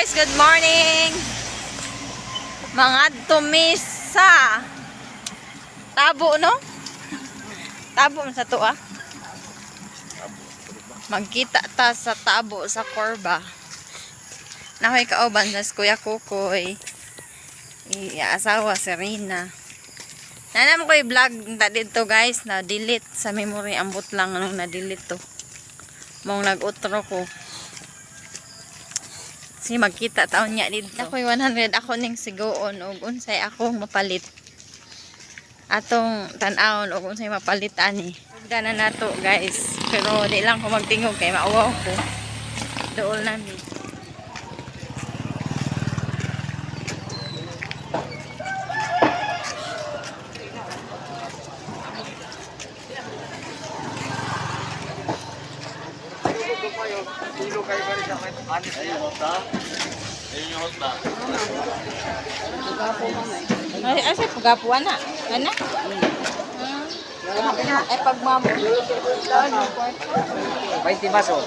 guys, good morning. Mga tumisa. Tabo no? Tabo man sa to ah. Magkita ta sa tabo sa Corba. Nahoy kauban sa Kuya Kukoy. Asawa si Rina. Nanam ko i-vlog ta dito guys, na delete sa memory, ambot lang anong na delete to. Mong nag-utro ko. Si magkita taon niya dito. Ako'y 100 ako ning sigoon ug unsay akong mapalit. Atong tan-awon ug unsay mapalit ani. Ugda na nato guys. Pero di lang ko magtingog kay mauwaw ko. Dool nami. Ay, asa pagapuan na? Ana? Ay pagmamo. 20 baso.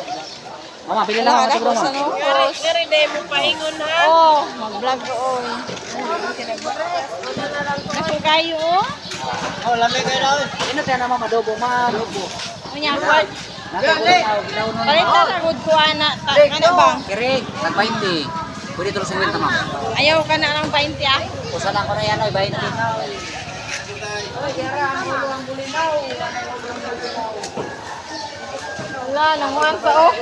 Mama, pili lang ako siguro mo. Ngari day mo paingon ha. Oh, mag-vlog ko oy. Ako kayo oh. Oh, lamay kayo daw. Ino tayo na mama adobo, adobo. Unya kwat. Palit na sa good ko ana. Ano ba? Kirig, tag 20. Pwede tulos ng winta, ma'am. Ayaw ka na ng 20 ah. Kusa lang ko na yan, 20. Wala, nanguhan pa oh.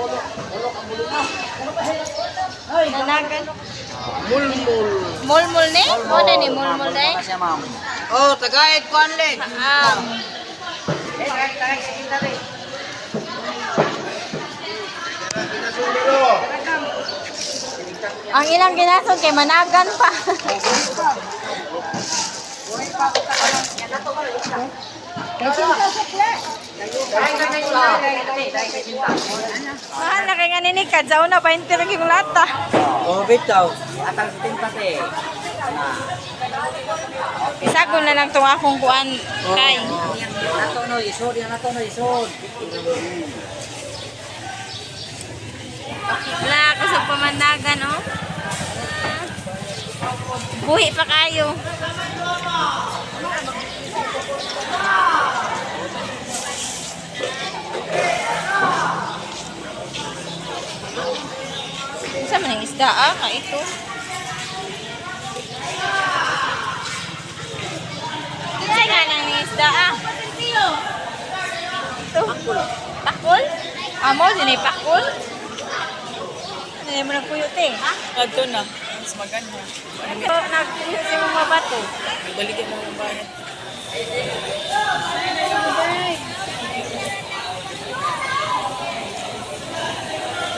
Nanagan. Mulmul. Mulmul ni? O na ni mulmul ni? Siya, ma'am. Oh, tagaid ko anle. Ang ilang ginasod kay managan pa. Mahal na kay nga nini kadyaw na 20 rin yung lata. Oh, bitaw. Atang sitin pati. Isago na lang itong akong kuan kay. Nato no isod, yan nato no isod. Wala ako sa pamanagan oh. Buhi pa kayo. Isa man ang isda ah, ka ito. Isa nga nang isda ah. Ito. Pakul? Amo, sinipakul? Hindi mo nagpuyot eh. Ha? Adto na. Mas maganda. Nagpuyot si mga bato. Balikin mo yung bayan.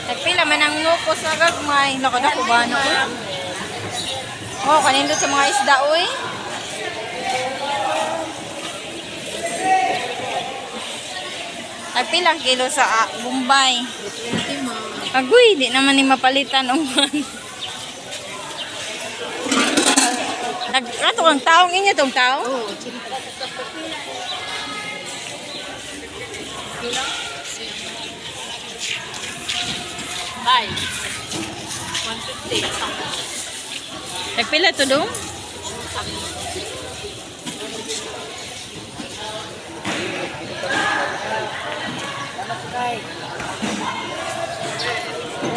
Nagpila man ang nukos na gagmay. Nakadako ba ano? Oh, kanindot sa mga isda oy. Nagpilang kilo sa Bombay. Agoy, di naman ni mapalitan ang Ato kang taong inyo tong tao? Oo. Bye. 150. Nagpila to dong?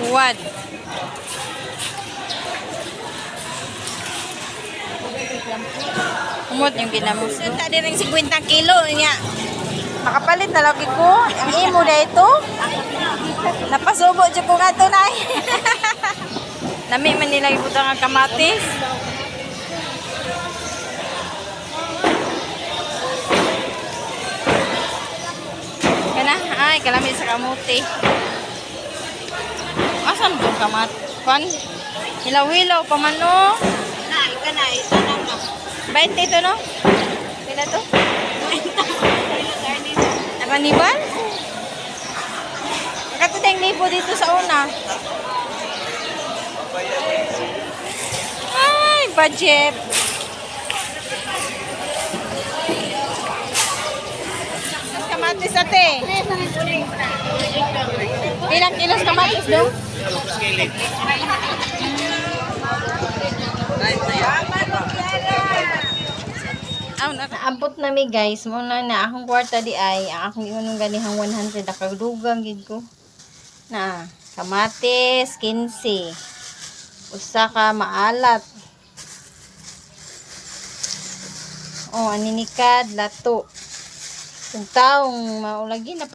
What? Umot yung ginamos. Tadi ring 50 kilo niya. Makapalit na lagi ko. Ang imo na ito. Napasubo dyan ko nga ito na. Nami man nila ibutang ang kamatis. Kana? Ay, kalamit sa kamuti. Asan itong kamat? Pan? Hilaw-hilaw pa man no? Ika na, isa na mo. 20 ito no? Pila to? Nakanibal? Nakatudeng libo dito sa una. Ay, budget. Kamatis ate. Ilang kilos kamatis do? mi guys, mo na akong kwarta di ay ang akong ingon ganihang 100 nakadugang gid ko. Na kamatis 15. Usa ka maalat. Oh, aninikad lato. Kung taong maulagi na